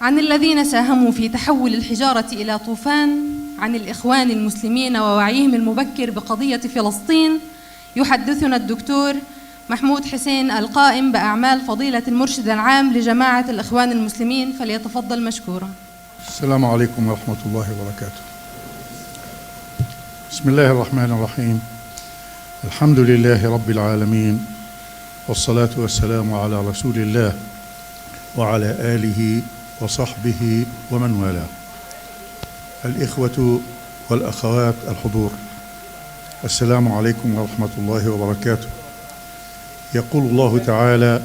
عن الذين ساهموا في تحول الحجارة إلى طوفان، عن الإخوان المسلمين ووعيهم المبكر بقضية فلسطين، يحدثنا الدكتور محمود حسين القائم بأعمال فضيلة المرشد العام لجماعة الإخوان المسلمين، فليتفضل مشكورا. السلام عليكم ورحمة الله وبركاته. بسم الله الرحمن الرحيم. الحمد لله رب العالمين، والصلاة والسلام على رسول الله وعلى آله وصحبه ومن والاه. الإخوة والأخوات الحضور، السلام عليكم ورحمة الله وبركاته. يقول الله تعالى: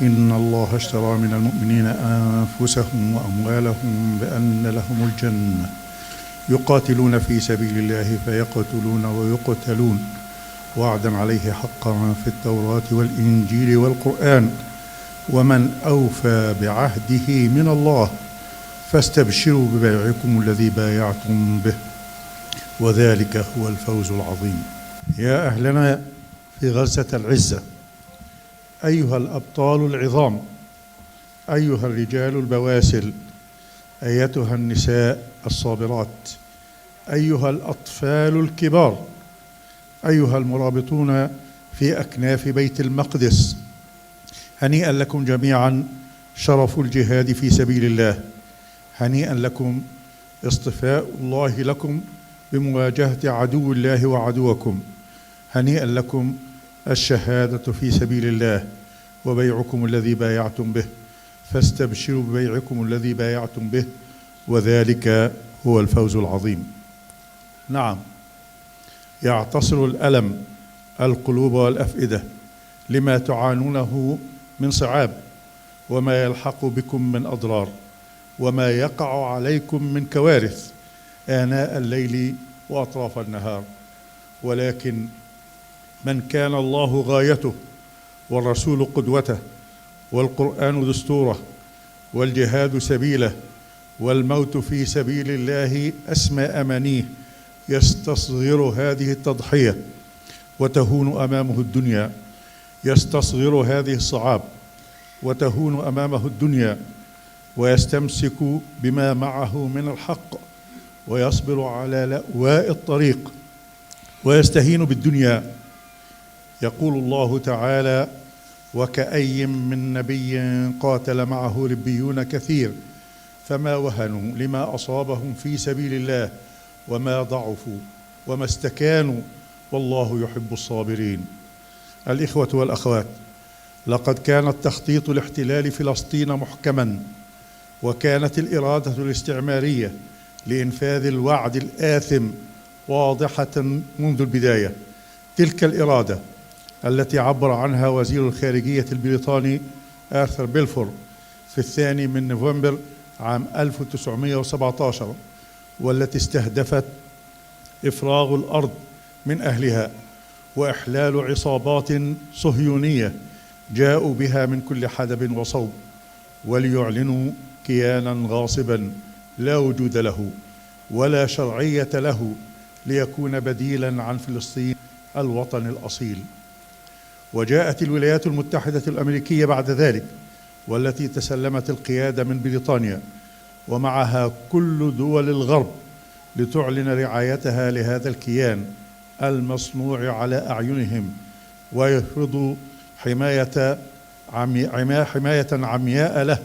إن الله اشترى من المؤمنين أنفسهم وأموالهم بأن لهم الجنة يقاتلون في سبيل الله فيقتلون ويقتلون وعدا عليه حقا في التوراة والإنجيل والقرآن ومن أوفى بعهده من الله فاستبشروا ببيعكم الذي بايعتم به وذلك هو الفوز العظيم. يا أهلنا في غزة العزة، أيها الأبطال العظام، أيها الرجال البواسل، أيتها النساء الصابرات، أيها الأطفال الكبار، أيها المرابطون في أكناف بيت المقدس، هنيئا لكم جميعا شرف الجهاد في سبيل الله، هنيئا لكم اصطفاء الله لكم بمواجهة عدو الله وعدوكم، هنيئا لكم الشهادة في سبيل الله وبيعكم الذي بايعتم به، فاستبشروا ببيعكم الذي بايعتم به وذلك هو الفوز العظيم. نعم، يعتصر الألم القلوب والأفئدة لما تعانونه من صعاب وما يلحق بكم من أضرار وما يقع عليكم من كوارث آناء الليل وأطراف النهار، ولكن من كان الله غايته والرسول قدوته والقرآن دستوره والجهاد سبيله والموت في سبيل الله أسمى أمانيه، يستصغر هذه التضحية وتهون أمامه الدنيا، يستصغر هذه الصعاب وتهون أمامه الدنيا، ويستمسك بما معه من الحق ويصبر على لأواء الطريق ويستهين بالدنيا. يقول الله تعالى: وكأي من نبي قاتل معه ربيون كثير فما وهنوا لما أصابهم في سبيل الله وما ضعفوا وما استكانوا والله يحب الصابرين. الإخوة والأخوات، لقد كان التخطيط لاحتلال فلسطين محكما، وكانت الإرادة الاستعمارية لإنفاذ الوعد الآثم واضحة منذ البداية. تلك الإرادة التي عبر عنها وزير الخارجية البريطاني آرثر بيلفور في 2 نوفمبر عام 1917، والتي استهدفت إفراغ الأرض من أهلها وإحلال عصابات صهيونية جاءوا بها من كل حدب وصوب، وليعلنوا كيانا غاصبا لا وجود له ولا شرعية له ليكون بديلا عن فلسطين الوطن الأصيل. وجاءت الولايات المتحدة الأمريكية بعد ذلك، والتي تسلمت القيادة من بريطانيا ومعها كل دول الغرب لتعلن رعايتها لهذا الكيان المصنوع على أعينهم، ويفرضوا حماية عمياء له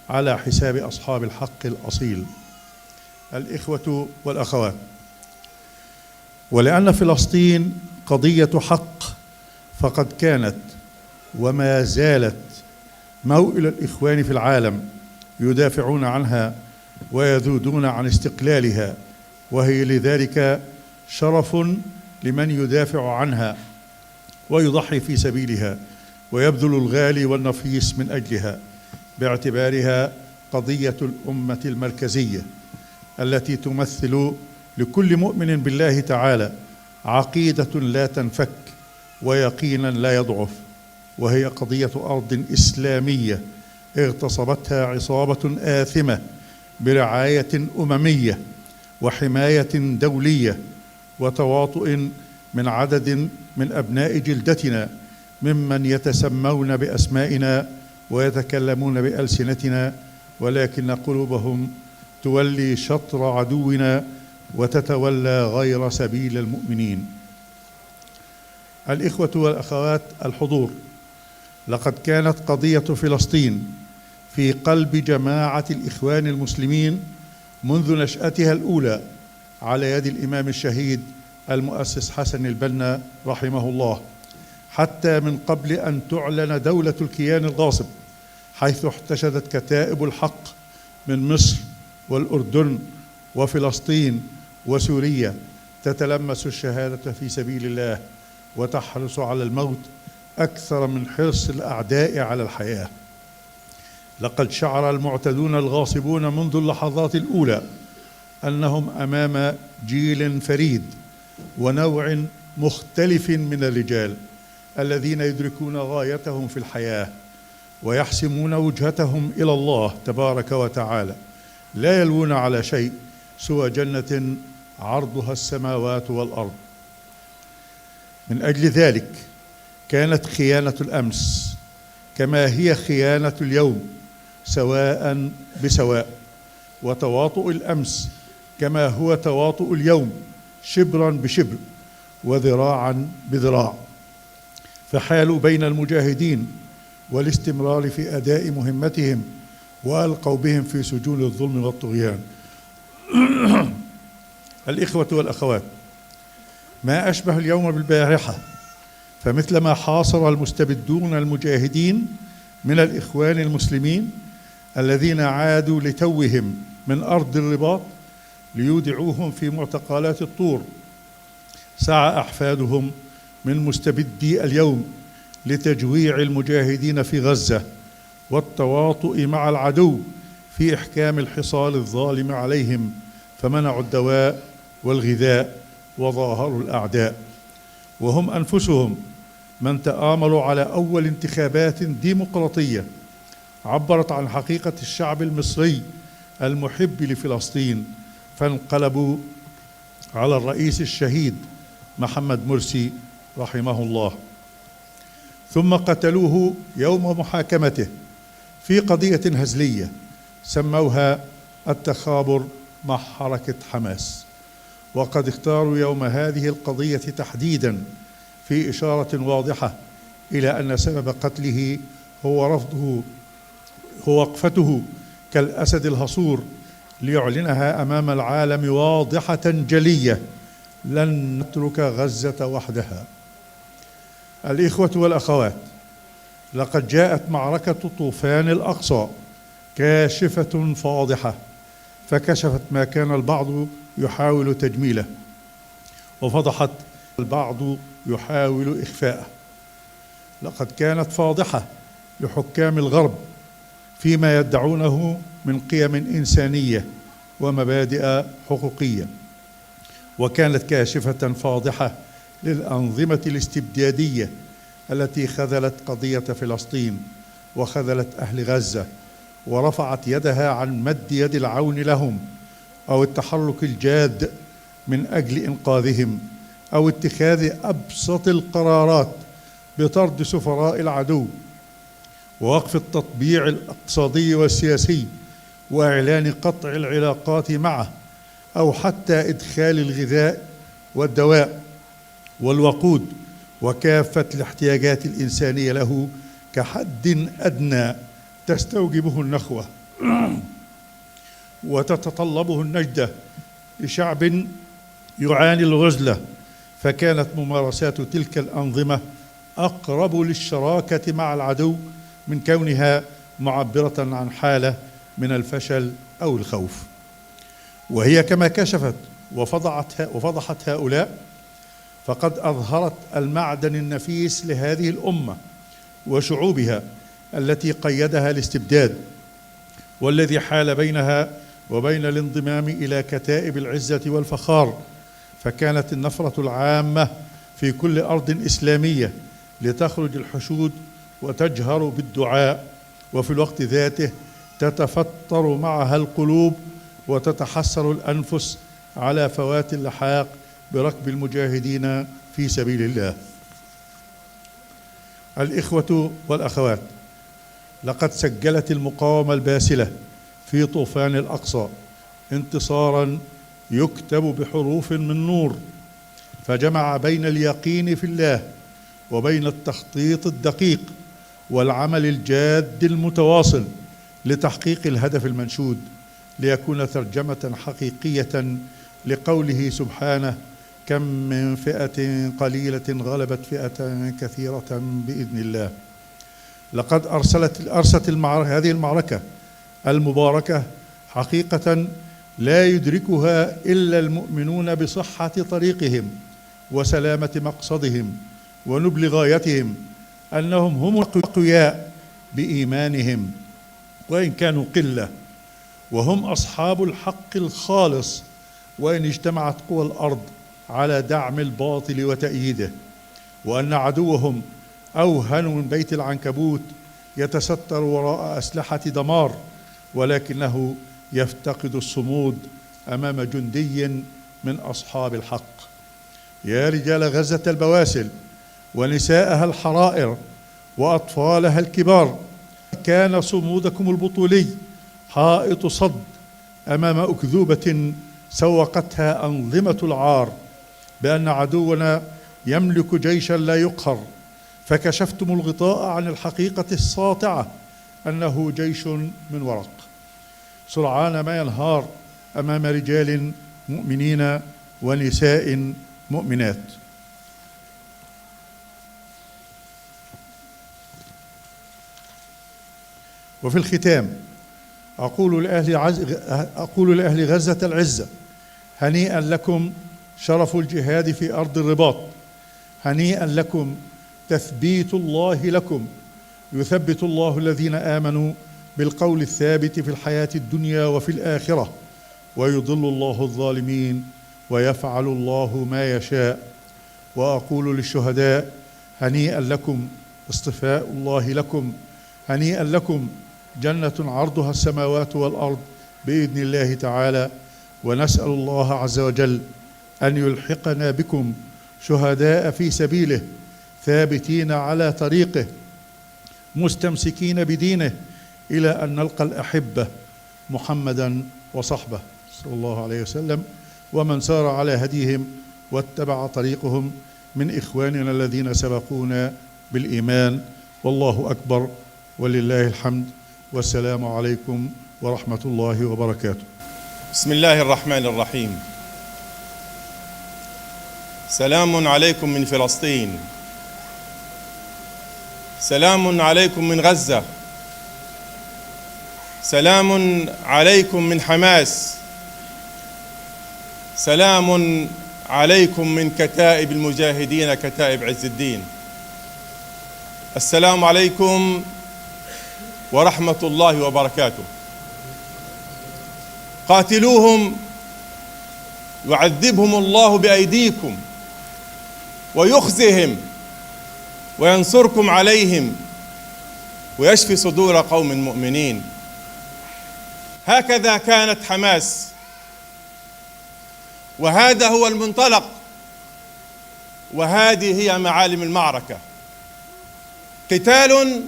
على حساب أصحاب الحق الأصيل. الإخوة والأخوات، ولأن فلسطين قضية حق فقد كانت وما زالت موئل الإخوان في العالم يدافعون عنها ويذودون عن استقلالها، وهي لذلك شرف لمن يدافع عنها ويضحي في سبيلها ويبذل الغالي والنفيس من أجلها، باعتبارها قضية الأمة المركزية التي تمثل لكل مؤمن بالله تعالى عقيدة لا تنفك ويقينا لا يضعف، وهي قضية أرض إسلامية اغتصبتها عصابة آثمة برعاية أممية وحماية دولية وتواطؤ من عدد من أبناء جلدتنا ممن يتسمون بأسمائنا ويتكلمون بألسنتنا ولكن قلوبهم تولي شطر عدونا وتتولى غير سبيل المؤمنين. الإخوة والأخوات الحضور، لقد كانت قضية فلسطين في قلب جماعة الإخوان المسلمين منذ نشأتها الأولى على يد الإمام الشهيد المؤسس حسن البنا رحمه الله، حتى من قبل أن تعلن دولة الكيان الغاصب، حيث احتشدت كتائب الحق من مصر والأردن وفلسطين وسوريا تتلمس الشهادة في سبيل الله وتحرص على الموت أكثر من حرص الأعداء على الحياة. لقد شعر المعتدون الغاصبون منذ اللحظات الأولى أنهم أمام جيل فريد ونوع مختلف من الرجال الذين يدركون غايتهم في الحياة ويحسمون وجهتهم إلى الله تبارك وتعالى، لا يلوون على شيء سوى جنة عرضها السماوات والأرض. من أجل ذلك كانت خيانة الأمس كما هي خيانة اليوم سواء بسواء، وتواطؤ الأمس كما هو تواطؤ اليوم شبرا بشبر وذراعا بذراع، فحالوا بين المجاهدين والاستمرار في أداء مهمتهم وألقوا بهم في سجون الظلم والطغيان. الإخوة والأخوات، ما أشبه اليوم بالبارحة، فمثلما حاصر المستبدون المجاهدين من الإخوان المسلمين الذين عادوا لتوهم من أرض الرباط ليودعوهم في معتقلات الطور، سعى أحفادهم من مستبدي اليوم لتجويع المجاهدين في غزة والتواطؤ مع العدو في إحكام الحصار الظالم عليهم، فمنعوا الدواء والغذاء وظاهروا الأعداء، وهم أنفسهم من تآمروا على أول انتخابات ديمقراطية عبرت عن حقيقة الشعب المصري المحب لفلسطين، فانقلبوا على الرئيس الشهيد محمد مرسي رحمه الله، ثم قتلوه يوم محاكمته في قضية هزلية سموها التخابر مع حركة حماس. وقد اختاروا يوم هذه القضية تحديدا في إشارة واضحة إلى أن سبب قتله هو وقفته كالأسد الهصور ليعلنها أمام العالم واضحة جلية: لن نترك غزة وحدها. الإخوة والأخوات، لقد جاءت معركة طوفان الأقصى كاشفة فاضحة، فكشفت ما كان البعض يحاول تجميله، وفضحت البعض يحاول إخفاءه. لقد كانت فاضحة لحكام الغرب فيما يدعونه من قيم إنسانية ومبادئ حقوقية، وكانت كاشفة فاضحة للأنظمة الاستبدادية التي خذلت قضية فلسطين وخذلت أهل غزة ورفعت يدها عن مد يد العون لهم أو التحرك الجاد من أجل إنقاذهم أو اتخاذ أبسط القرارات بطرد سفراء العدو ووقف التطبيع الاقتصادي والسياسي وإعلان قطع العلاقات معه، أو حتى إدخال الغذاء والدواء والوقود وكافة الاحتياجات الإنسانية له كحد أدنى تستوجبه النخوة وتتطلبه النجدة لشعب يعاني الغزلة. فكانت ممارسات تلك الأنظمة أقرب للشراكة مع العدو من كونها معبرة عن حالة من الفشل أو الخوف. وهي كما كشفت وفضحت هؤلاء فقد أظهرت المعدن النفيس لهذه الأمة وشعوبها التي قيدها الاستبداد، والذي حال بينها وبين الانضمام إلى كتائب العزة والفخار. فكانت النفرة العامة في كل أرض إسلامية لتخرج الحشود وتجهر بالدعاء، وفي الوقت ذاته تتفطر معها القلوب وتتحسر الأنفس على فوات اللحاق بركب المجاهدين في سبيل الله. الإخوة والأخوات، لقد سجلت المقاومة الباسلة في طوفان الأقصى انتصارا يكتب بحروف من نور، فجمع بين اليقين في الله وبين التخطيط الدقيق والعمل الجاد المتواصل لتحقيق الهدف المنشود، ليكون ترجمة حقيقية لقوله سبحانه: كم من فئة قليلة غلبت فئة كثيرة بإذن الله. لقد أرست هذه المعركة المباركة حقيقة لا يدركها إلا المؤمنون بصحة طريقهم وسلامة مقصدهم ونبل غايتهم، أنهم هم الأقوياء بإيمانهم وإن كانوا قلة، وهم أصحاب الحق الخالص وإن اجتمعت قوى الأرض على دعم الباطل وتأييده، وأن عدوهم أوهن من بيت العنكبوت يتستر وراء أسلحة دمار، ولكنه يفتقد الصمود أمام جندي من أصحاب الحق. يا رجال غزة البواسل ونساءها الحرائر وأطفالها الكبار، كان صمودكم البطولي حائط صد أمام أكذوبة سوقتها أنظمة العار بأن عدونا يملك جيشا لا يقهر، فكشفتم الغطاء عن الحقيقة الساطعة أنه جيش من ورق سرعان ما ينهار أمام رجال مؤمنين ونساء مؤمنات. وفي الختام أقول لأهل غزة العزة: هنيئا لكم شرف الجهاد في أرض الرباط، هنيئا لكم تثبيت الله لكم، يثبت الله الذين آمنوا بالقول الثابت في الحياة الدنيا وفي الآخرة، ويضل الله الظالمين ويفعل الله ما يشاء. وأقول للشهداء: هنيئا لكم اصطفاء الله لكم، هنيئا لكم جنة عرضها السماوات والأرض بإذن الله تعالى. ونسأل الله عز وجل أن يلحقنا بكم شهداء في سبيله، ثابتين على طريقه، مستمسكين بدينه، إلى أن نلقى الأحبة محمدا وصحبه صلى الله عليه وسلم ومن سار على هديهم واتبع طريقهم من إخواننا الذين سبقونا بالإيمان. والله أكبر ولله الحمد، والسلام عليكم ورحمة الله وبركاته. بسم الله الرحمن الرحيم. سلام عليكم من فلسطين، سلام عليكم من غزة، سلام عليكم من حماس، سلام عليكم من كتائب المجاهدين، كتائب عز الدين. السلام عليكم ورحمة الله وبركاته. قاتلوهم يعذبهم الله بأيديكم ويخزهم وينصركم عليهم ويشفي صدور قوم مؤمنين. هكذا كانت حماس، وهذا هو المنطلق، وهذه هي معالم المعركة: قتال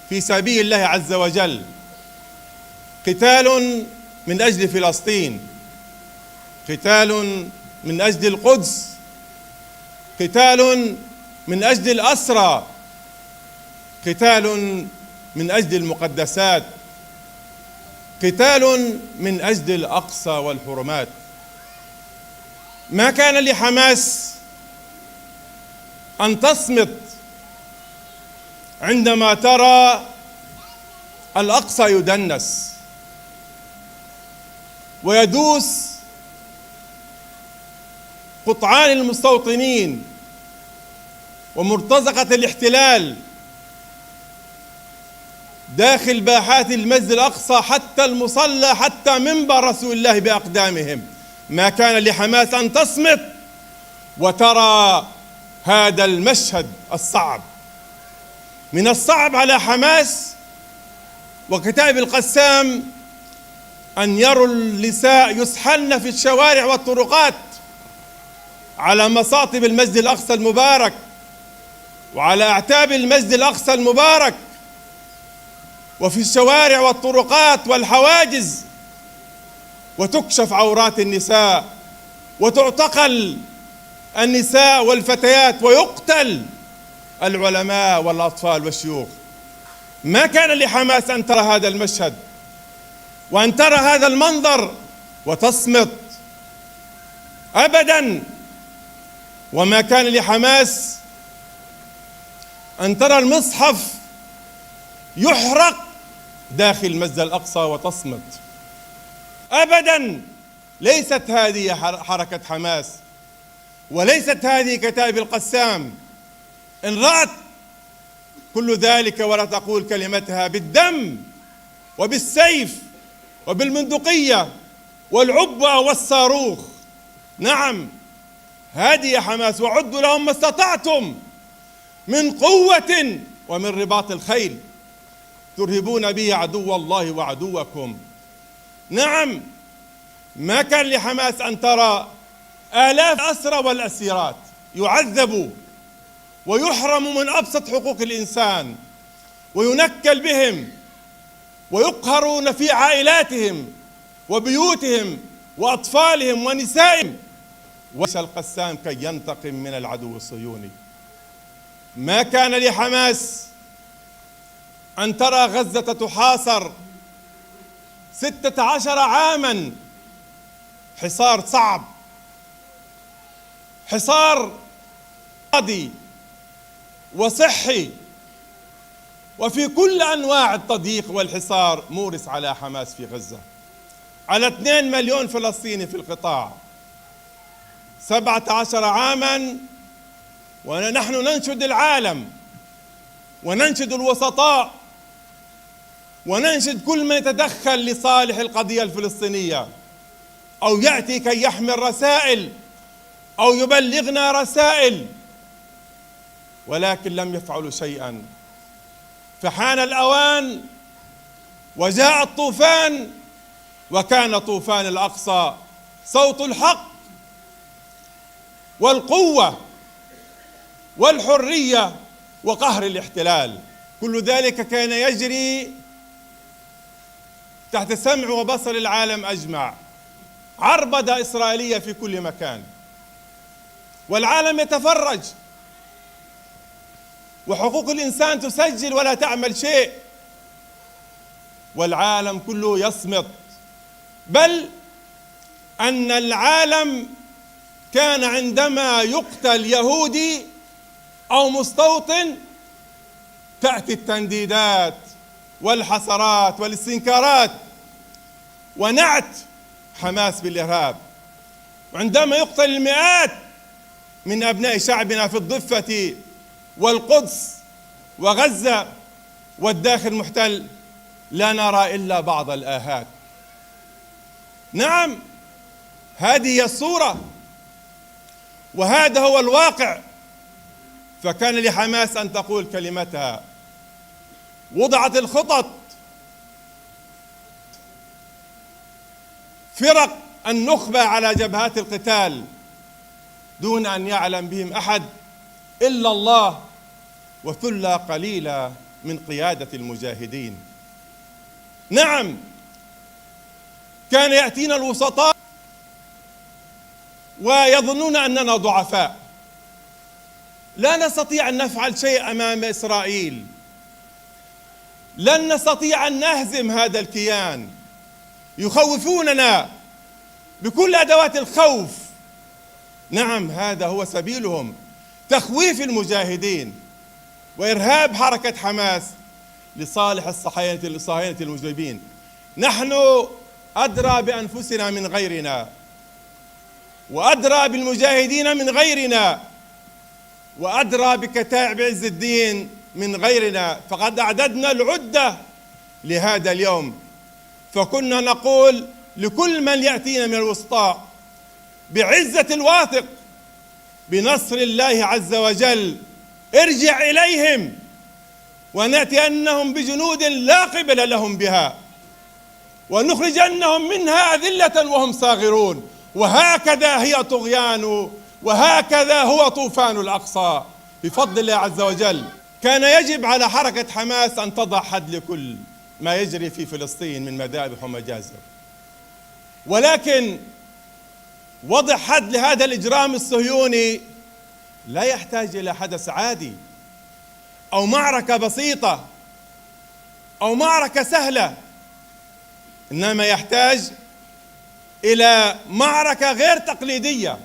في سبيل الله عز وجل، قتال من أجل فلسطين، قتال من أجل القدس، قتال من أجل الأسرى، قتال من أجل المقدسات، قتال من أجل الأقصى والحرمات. ما كان لحماس أن تصمت عندما ترى الأقصى يدنس ويدوس قطعان المستوطنين ومرتزقة الاحتلال داخل باحات المسجد الأقصى، حتى المصلى، حتى منبر رسول الله بأقدامهم. ما كان لحماس أن تصمت وترى هذا المشهد الصعب. من الصعب على حماس وكتائب القسام أن يروا النساء يسحلن في الشوارع والطرقات على مصاطب المسجد الأقصى المبارك وعلى أعتاب المسجد الأقصى المبارك، وفي الشوارع والطرقات والحواجز، وتكشف عورات النساء، وتعتقل النساء والفتيات، ويقتل العلماء والأطفال والشيوخ. ما كان لحماس أن ترى هذا المشهد وأن ترى هذا المنظر وتصمت أبداً، وما كان لحماس أن ترى المصحف يحرق داخل المسجد الأقصى وتصمت أبداً. ليست هذه حركة حماس، وليست هذه كتائب القسام. إن رأت كل ذلك ولا تقول كلمتها بالدم وبالسيف وبالبندقية والعبوة والصاروخ. نعم، هذه حماس. وعدوا لهم ما استطعتم من قوة ومن رباط الخيل ترهبون به عدو الله وعدوكم. نعم، ما كان لحماس أن ترى آلاف الأسرى والأسيرات يعذبوا ويحرموا من أبسط حقوق الإنسان، وينكل بهم ويقهرون في عائلاتهم وبيوتهم وأطفالهم ونسائهم. وجيش القسام كي ينتقم من العدو الصهيوني. ما كان لحماس أن ترى غزة تحاصر 16 عاما، حصار صعب، حصار اقتصادي وصحي، وفي كل أنواع التضييق والحصار مورس على حماس في غزة، على 2 مليون فلسطيني في القطاع. 17 عاما ونحن ننشد العالم وننشد الوسطاء وننشد كل من يتدخل لصالح القضية الفلسطينية أو يأتي كي يحمل رسائل أو يبلغنا رسائل، ولكن لم يفعلوا شيئا. فحان الأوان وجاء الطوفان، وكان طوفان الأقصى صوت الحق والقوة والحرية وقهر الاحتلال. كل ذلك كان يجري تحت سمع وبصر العالم أجمع، عربدة إسرائيلية في كل مكان، والعالم يتفرج، وحقوق الإنسان تسجل ولا تعمل شيء، والعالم كله يصمت. بل أن العالم كان عندما يقتل يهودي أو مستوطن تأتي التنديدات والحصرات والاستنكارات ونعت حماس بالإرهاب. وعندما يقتل المئات من أبناء شعبنا في الضفة والقدس وغزة والداخل محتل لا نرى إلا بعض الآهات. نعم، هذه هي الصورة وهذا هو الواقع. فكان لحماس أن تقول كلمتها. وضعت الخطط، فرق النخبة على جبهات القتال دون أن يعلم بهم أحد إلا الله وثلة قليلة من قيادة المجاهدين. نعم، كان يأتينا الوسطاء ويظنون أننا ضعفاء لا نستطيع أن نفعل شيء أمام إسرائيل، لن نستطيع أن نهزم هذا الكيان. يخوفوننا بكل أدوات الخوف. نعم، هذا هو سبيلهم، تخويف المجاهدين وإرهاب حركة حماس لصالح الصهاينة المجرمين. نحن أدرى بأنفسنا من غيرنا، وأدرى بالمجاهدين من غيرنا، وأدرى بكتائب عز الدين من غيرنا. فقد أعددنا العدة لهذا اليوم، فكنا نقول لكل من يأتينا من الوسطاء بعزة الواثق بنصر الله عز وجل: ارجع إليهم ونأتينهم بجنود لا قبل لهم بها ونخرجنهم منها أذلة وهم صاغرون. وهكذا هي طغيان، وهكذا هو طوفان الأقصى بفضل الله عز وجل. كان يجب على حركة حماس أن تضع حد لكل ما يجري في فلسطين من مذابح ومجازر، ولكن وضع حد لهذا الإجرام الصهيوني لا يحتاج إلى حدث عادي أو معركة بسيطة أو معركة سهلة، إنما يحتاج إلى معركة غير تقليدية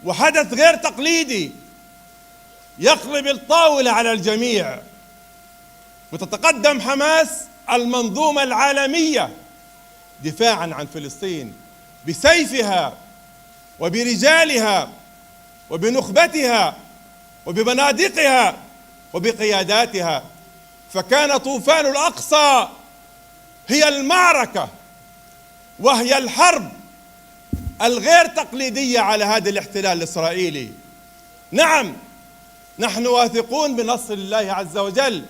وحدث غير تقليدي يقلب الطاولة على الجميع، وتتقدم حماس المنظومة العالمية دفاعا عن فلسطين بسيفها وبرجالها وبنخبتها وببنادقها وبقياداتها. فكان طوفان الأقصى هي المعركة وهي الحرب الغير تقليدية على هذا الاحتلال الإسرائيلي. نعم، نحن واثقون بنصر الله عز وجل،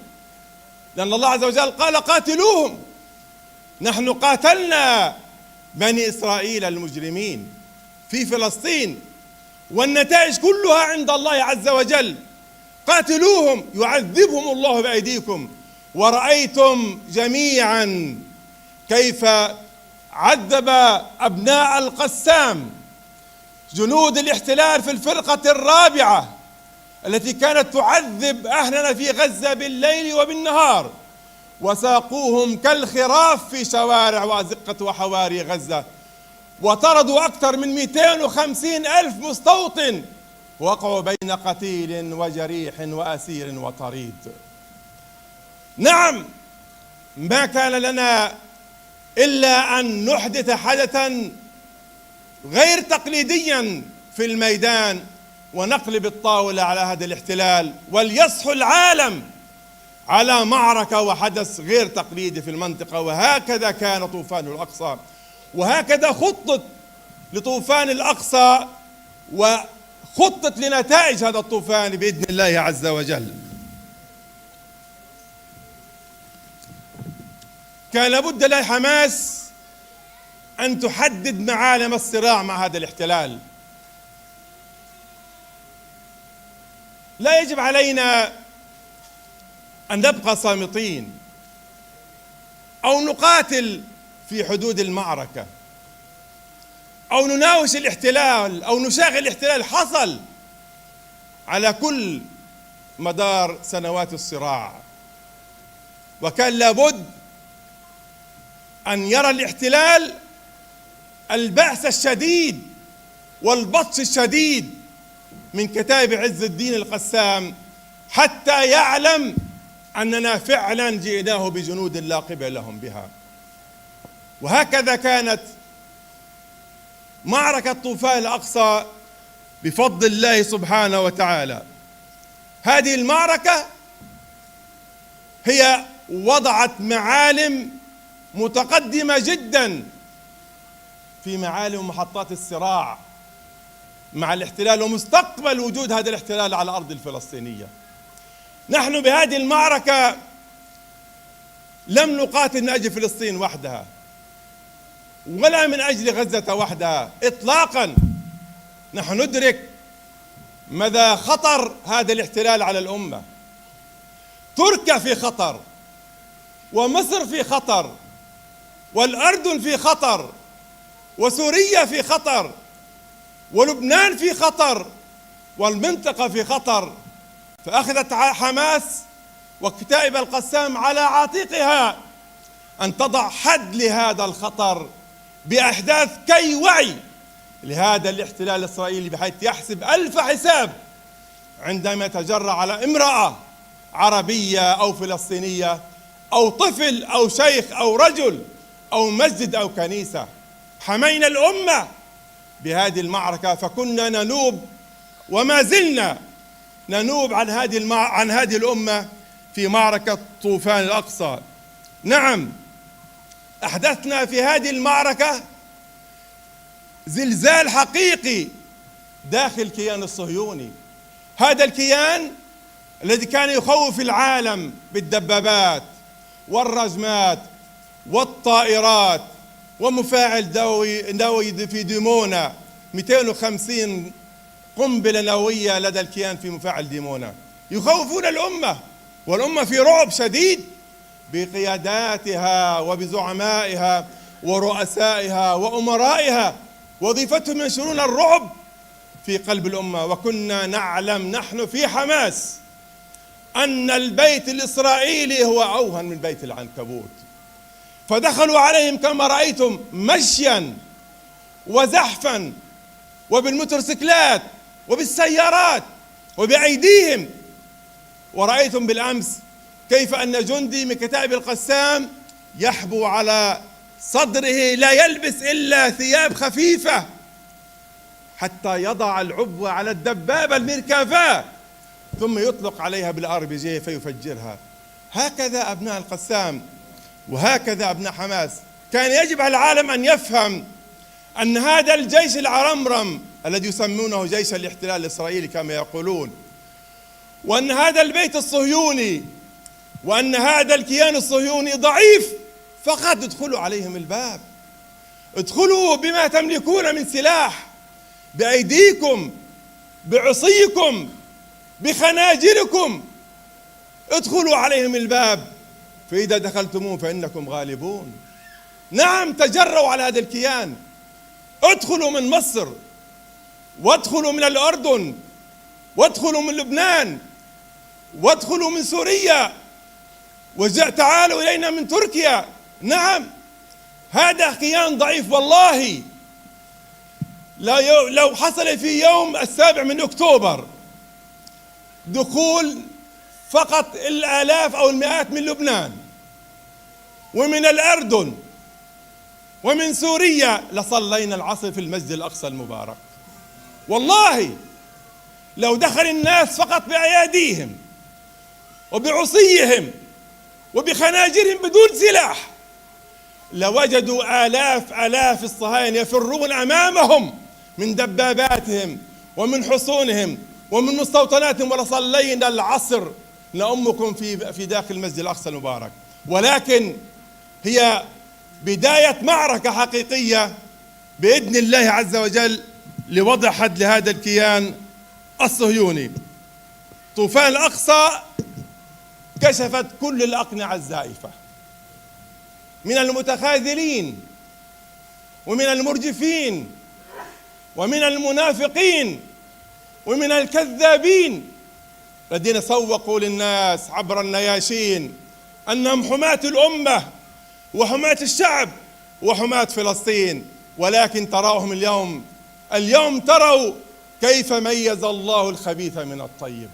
لأن الله عز وجل قال قاتلوهم. نحن قاتلنا بني إسرائيل المجرمين في فلسطين، والنتائج كلها عند الله عز وجل. قاتلوهم يعذبهم الله بأيديكم. ورأيتم جميعا كيف عذب أبناء القسام جنود الاحتلال في الفرقة الرابعة التي كانت تعذب أهلنا في غزة بالليل وبالنهار، وساقوهم كالخراف في شوارع وأزقة وحواري غزة، وطردوا أكثر من 250 ألف مستوطن، وقعوا بين قتيل وجريح وأسير وطريد. نعم، ما كان لنا إلا أن نحدث حدثا غير تقليديا في الميدان ونقلب الطاولة على هذا الاحتلال، وليصحو العالم على معركة وحدث غير تقليدي في المنطقة. وهكذا كان طوفان الأقصى، وهكذا خطط لطوفان الأقصى وخطط لنتائج هذا الطوفان بإذن الله عز وجل. كان لابد لحماس أن تحدد معالم الصراع مع هذا الاحتلال. لا يجب علينا أن نبقى صامتين أو نقاتل في حدود المعركة أو نناوش الاحتلال أو نشاغل الاحتلال. حصل على كل مدار سنوات الصراع، وكان لابد أن يرى الاحتلال البأس الشديد والبطش الشديد من كتائب عز الدين القسام حتى يعلم أننا فعلا جئناه بجنود لا قبل لهم بها. وهكذا كانت معركة طوفان الأقصى بفضل الله سبحانه وتعالى. هذه المعركة هي وضعت معالم متقدمة جدا في معالم محطات الصراع مع الاحتلال ومستقبل وجود هذا الاحتلال على الأرض الفلسطينية. نحن بهذه المعركة لم نقاتل من أجل فلسطين وحدها ولا من أجل غزة وحدها إطلاقا. نحن ندرك مدى خطر هذا الاحتلال على الأمة. تركيا في خطر، ومصر في خطر، والأردن في خطر، وسوريا في خطر، ولبنان في خطر، والمنطقة في خطر. فأخذت حماس وكتائب القسام على عاتقها أن تضع حد لهذا الخطر بإحداث كي وعي لهذا الاحتلال الإسرائيلي، بحيث يحسب ألف حساب عندما يتجرأ على امرأة عربية أو فلسطينية أو طفل أو شيخ أو رجل أو مسجد أو كنيسة. حمينا الأمة بهذه المعركة، فكنا ننوب وما زلنا ننوب عن هذه الأمة في معركة طوفان الأقصى. نعم، أحدثنا في هذه المعركة زلزال حقيقي داخل الكيان الصهيوني. هذا الكيان الذي كان يخوف العالم بالدبابات والرجمات والطائرات ومفاعل نووي في ديمونا، 250 قنبلة نووية لدى الكيان في مفاعل ديمونا، يخوفون الأمة والأمة في رعب شديد. بقياداتها وبزعمائها ورؤسائها وأمرائها، وظيفتهم ينشرون الرعب في قلب الأمة. وكنا نعلم نحن في حماس أن البيت الإسرائيلي هو أوهن من بيت العنكبوت، فدخلوا عليهم كما رأيتم مشيا وزحفا وبالموتوسيكلات وبالسيارات وبأيديهم. ورأيتم بالأمس كيف أن جندي من كتائب القسام يحبو على صدره لا يلبس إلا ثياب خفيفة حتى يضع العبوة على الدبابة الميركافا ثم يطلق عليها بالRPG فيفجرها. هكذا أبناء القسام وهكذا أبناء حماس. كان يجب على العالم أن يفهم أن هذا الجيش العرمرم الذي يسمونه جيش الاحتلال الإسرائيلي كما يقولون، وأن هذا البيت الصهيوني وأن هذا الكيان الصهيوني ضعيف، فقط ادخلوا عليهم الباب، ادخلوا بما تملكون من سلاح، بأيديكم، بعصيكم، بخناجركم، ادخلوا عليهم الباب، فإذا دخلتموه فإنكم غالبون. نعم، تجرؤوا على هذا الكيان، ادخلوا من مصر وادخلوا من الأردن وادخلوا من لبنان وادخلوا من سوريا تعالوا إلينا من تركيا. نعم، هذا كيان ضعيف والله. لو حصل في يوم 7 أكتوبر دخول فقط الآلاف أو المئات من لبنان ومن الأردن ومن سوريا لصلينا العصر في المسجد الأقصى المبارك. والله لو دخل الناس فقط بأياديهم وبعصيهم وبخناجرهم بدون سلاح لوجدوا آلاف الصهاينة يفرون أمامهم من دباباتهم ومن حصونهم ومن مستوطناتهم، ولصلينا العصر لأمكم في داخل المسجد الأقصى المبارك. ولكن هي بداية معركة حقيقية بإذن الله عز وجل لوضع حد لهذا الكيان الصهيوني. طوفان الأقصى كشفت كل الأقنعة الزائفة من المتخاذلين ومن المرجفين ومن المنافقين ومن الكذابين الذين سوقوا للناس عبر النياشين أنهم حماة الأمة وحماة الشعب وحماة فلسطين. ولكن تراهم اليوم تروا كيف ميز الله الخبيث من الطيب.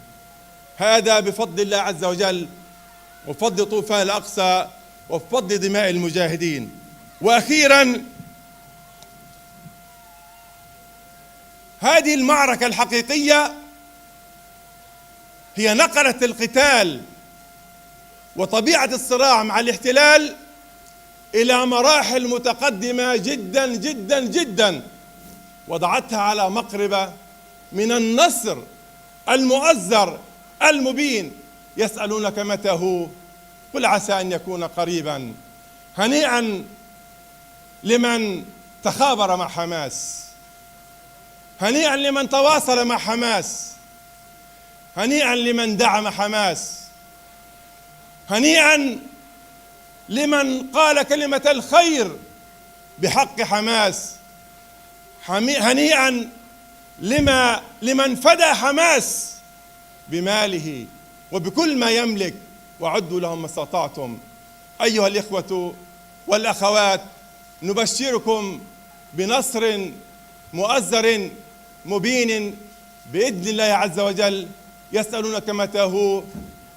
هذا بفضل الله عز وجل وفضل طوفان الأقصى وفضل دماء المجاهدين. وأخيرا، هذه المعركة الحقيقية هي نقلت القتال وطبيعة الصراع مع الاحتلال إلى مراحل متقدمة جدا جدا جدا، وضعتها على مقربة من النصر المؤزر المبين. يسألونك متى هو؟ قل عسى أن يكون قريبا. هنيئا لمن تخابر مع حماس، هنيئا لمن تواصل مع حماس، هنيئا لمن دعم حماس، هنيئا لمن قال كلمة الخير بحق حماس، هنيئا لمن فدى حماس بماله وبكل ما يملك، وعدوا لهم ما استطعتم. أيها الإخوة والأخوات، نبشركم بنصر مؤزر مبين بإذن الله عز وجل. يسألونك متى هو؟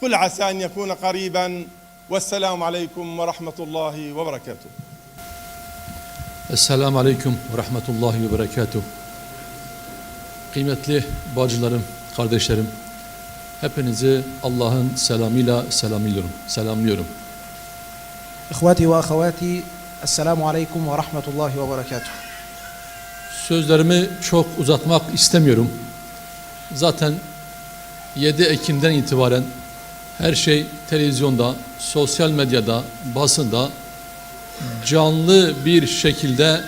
قل عسى أن يكون قريبا. والسلام عليكم ورحمة الله وبركاته. Esselamu Aleyküm ve Rahmetullahi ve Berekatuhu. Kıymetli bacılarım, kardeşlerim, hepinizi Allah'ın selamıyla selamlıyorum. İhvati ve ahavati, Esselamu Aleyküm ve Rahmetullahi ve Berekatuhu. Sözlerimi çok uzatmak istemiyorum. Zaten 7 Ekim'den itibaren her şey televizyonda, sosyal medyada, basında canlı bir şekilde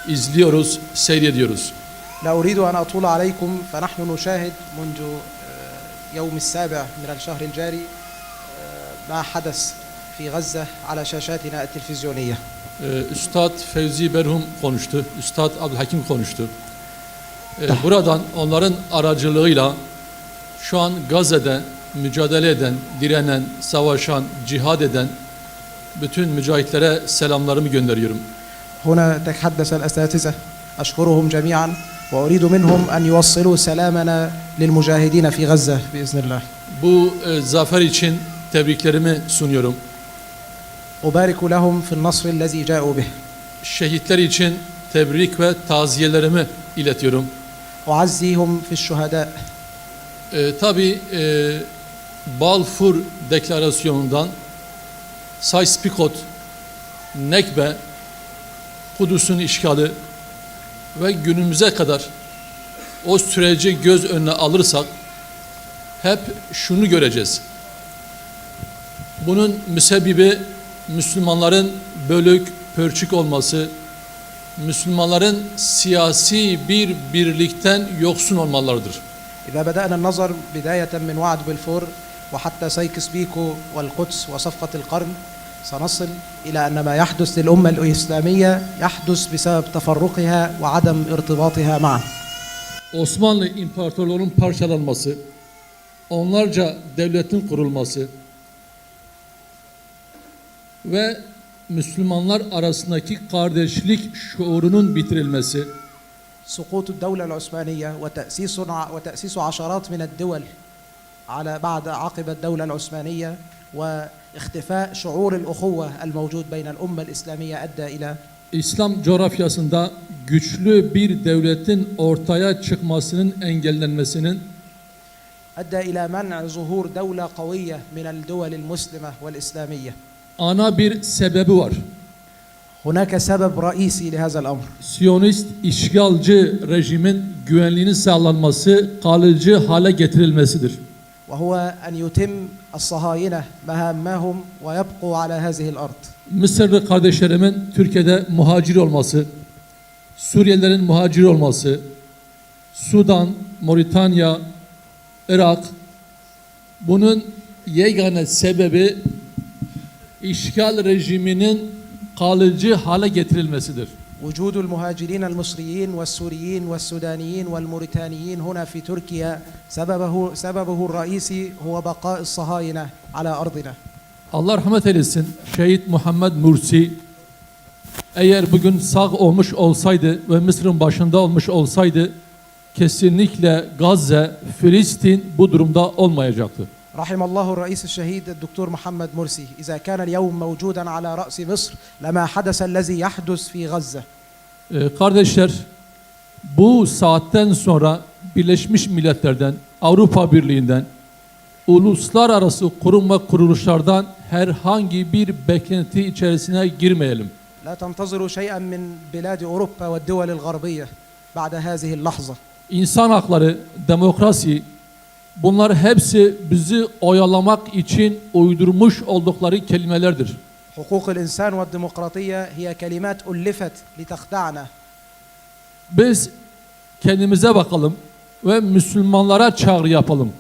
izliyoruz, seyrediyoruz. لا أريد أن أطول عليكم فنحن نشاهد منذ يوم 7 من الشهر الجاري ما حدث في غزة على شاشاتنا التلفزيونية. Üstad Fevzi Berhum konuştu, Üstad Abdülhakim konuştu. Buradan onların aracılığıyla şu an Gazze'de mücadele eden, direnen, savaşan, cihad eden bütün mücahitlere selamlarımı gönderiyorum. هنا تحدث الأساتذة أشكرهم جميعا وأريد منهم أن يوصلوا سلامنا للمجاهدين في غزة بإذن الله. Bu zafer için tebriklerimi sunuyorum. أبارك لهم في النصر الذي جاءوا به. Şehitler için tebrik ve taziyelerimi iletiyorum. أعزيهم في الشهداء. Tabii Balfour Deklarasyonu'ndan Sykes-Picot, Nekbe, Kudüs'ün işgali ve günümüze kadar o süreci göz önüne alırsak hep şunu göreceğiz. Bunun müsebbibi Müslümanların bölük, pörçük olması, Müslümanların siyasi bir birlikten yoksun olmalarıdır. إذا بدأنا النظر بداية من وعد بلفور وحتى سايكس بيكو والقدس وصفقة القرن سنصل إلى أن ما يحدث للأمة الإسلامية يحدث بسبب تفرقها وعدم ارتباطها معا. Osmanlı İmparatorluğu'nun parçalanması, onlarca devletin kurulması ve Müslümanlar arasındaki kardeşlik şuurunun bitirilmesi, سقوط الدولة العثمانية وتأسيس عشرات من الدول على بعد عقب الدولة العثمانية واختفاء شعور الأخوة الموجود بين الأمة الإسلامية أدى إلى İslam coğrafyasında güçlü bir devletin ortaya çıkmasının engellenmesinin, أدى إلى منع ظهور دولة قوية من الدول المسلمة والإسلامية. ana bir sebebi var. هناك سبب رئيسي لهذا الأمر. Siyonist işgalci rejimin güvenliğinin sağlanması, kalıcı hale getirilmesidir. وهو أن يتم الصهاينة مهامهم ويبقوا على هذه الأرض. Mısırlı kardeşlerimin Türkiye'de muhacir olması, Suriyelilerin muhacir olması, Sudan, Moritanya, Irak, bunun yegane sebebi işgal rejiminin kalıcı hale getirilmesidir. وجود المهاجرين المصريين والسوريين والسودانيين والموريتانيين هنا في تركيا سببه الرئيسي هو بقاء الصهاينة على أرضنا. Allah rahmet eylesin. Şehit Muhammed Mursi eğer bugün sağ olmuş olsaydı ve Mısır'ın başında olmuş olsaydı kesinlikle Gazze, Filistin bu durumda olmayacaktı. رحم الله الرئيس الشهيد الدكتور محمد مرسي إذا كان اليوم موجودا على رأس مصر لما حدث الذي يحدث في غزة. Kardeşler, bu saatten sonra Birleşmiş Milletler'den, Avrupa Birliği'nden, uluslararası kurum ve kuruluşlardan herhangi bir beklenti içerisine girmeyelim. لا تنتظروا شيئا من بلاد أوروبا والدول الغربية بعد هذه اللحظة. İnsan hakları, demokrasi, bunlar hepsi bizi oyalamak için uydurmuş oldukları kelimelerdir. حقوق الإنسان والديمقراطية هي كلمات ألفت لتخدعنا. Biz kendimize bakalım ve Müslümanlara çağrı yapalım.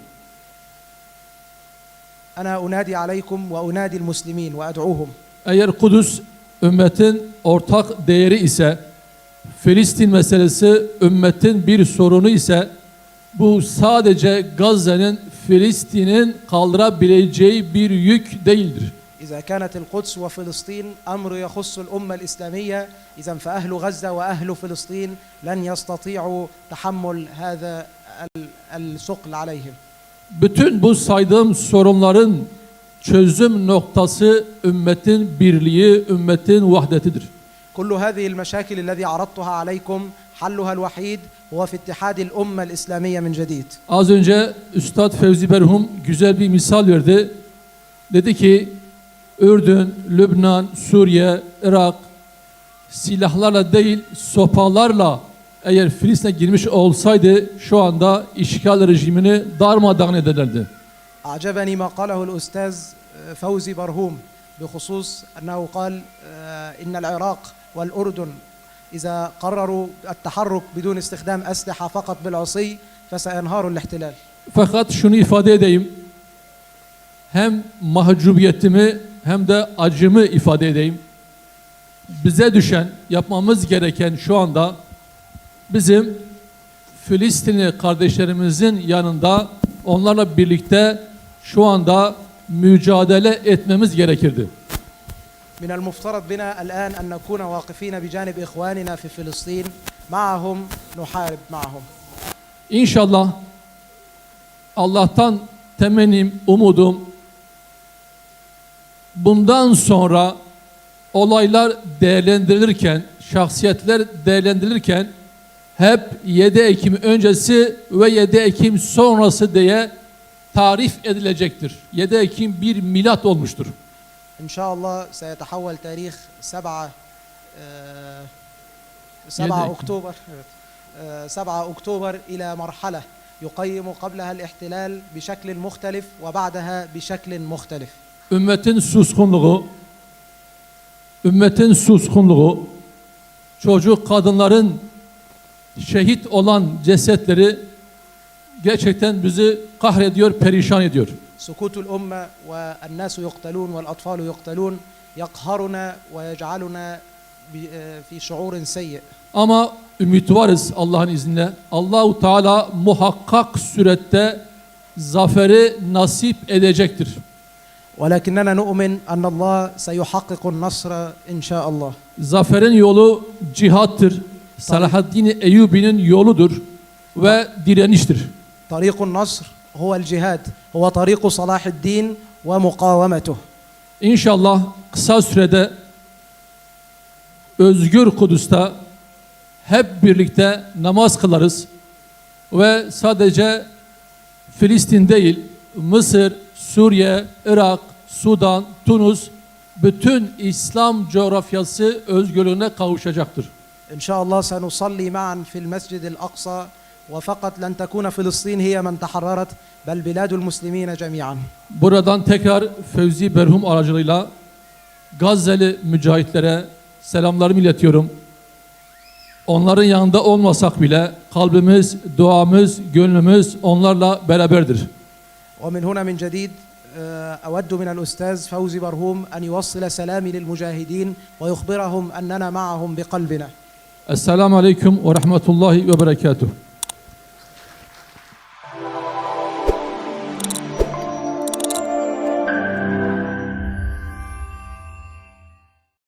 أنا أنادي عليكم وأنادي المسلمين وأدعوهم. Eğer Kudüs ümmetin ortak değeri ise, Filistin meselesi ümmetin bir sorunu ise, bu sadece Gazze'nin, Filistin'in kaldırabileceği bir yük değildir. إذا كانت القدس وفلسطين أمر يخص الأمة الإسلامية إذا فأهل غزة وأهل فلسطين لن يستطيعوا تحمل هذا الثقل عليهم. Bütün bu saydığım sorunların çözüm noktası ümmetin birliği, ümmetin vahdetidir. كل هذه المشاكل التي عرضتها عليكم حلها الوحيد هو في اتحاد الأمة الإسلامية من جديد. Az önce Üstad Fevzi Berhum güzel bir misal verdi. Dedi ki Ürdün, Lübnan, Suriye, Irak silahlarla değil sopalarla eğer Filistin'e girmiş olsaydı şu anda işgal rejimini darmadağın ederlerdi. أعجبني ما قاله الأستاذ فوزي برهوم بخصوص أنه قال إن العراق والأردن إذا قرروا التحرك بدون استخدام أسلحة فقط بالعصي فسينهار الاحتلال. Fakat şunu ifade edeyim. Hem mahcubiyetimi hem de acımı ifade edeyim. Bize düşen, yapmamız gereken şu anda bizim Filistinli kardeşlerimizin yanında onlarla birlikte şu anda mücadele etmemiz gerekirdi. من المفترض بنا الآن أن نكون واقفين بجانب إخواننا في فلسطين معهم نحارب معهم. İnşallah Allah'tan temennim, umudum bundan sonra olaylar değerlendirilirken, şahsiyetler değerlendirilirken hep 7 Ekim öncesi ve 7 Ekim sonrası diye tarif edilecektir. 7 Ekim bir milat olmuştur. إن شاء الله سيتحول تاريخ 7 أكتوبر 7 أكتوبر إلى مرحلة يقيم قبلها الاحتلال بشكل مختلف وبعدها بشكل مختلف. Ümmetin suskunluğu, çocuk kadınların şehit olan cesetleri gerçekten bizi kahrediyor, perişan ediyor. سكوت الأمة والناس يقتلون والأطفال يقتلون يقهرنا ويجعلنا في شعور سيء. Ama ümit varız Allah'ın izniyle. Allahu Teala muhakkak surette zaferi nasip edecektir. ولكننا نؤمن أن الله سيحقق النصر إن شاء الله. Zaferin yolu cihattır. Selahaddin Eyyubi'nin yoludur ve direniştir. طريق النصر هو الجهاد هو طريق صلاح الدين ومقاومته. İnşallah kısa sürede Özgür Kudüs'te hep birlikte namaz kılarız ve sadece Filistin değil, Mısır, Suriye, Irak, Sudan, Tunus, bütün İslam coğrafyası özgürlüğüne kavuşacaktır. إن شاء الله سنصلي معا في المسجد الأقصى وفقط لن تكون فلسطين هي من تحررت بل بلاد المسلمين جميعا. Buradan tekrar Fevzi Berhum aracılığıyla Gazze'li mücahitlere selamlarımı iletiyorum. Onların yanında olmasak bile kalbimiz, duamız, gönlümüz onlarla beraberdir. ومن هنا من جديد أود من الأستاذ فوزي برهوم أن يوصل سلامي للمجاهدين ويخبرهم أننا معهم بقلبنا. Esselamu Aleyküm ve Rahmetullahi ve Berekatuhu.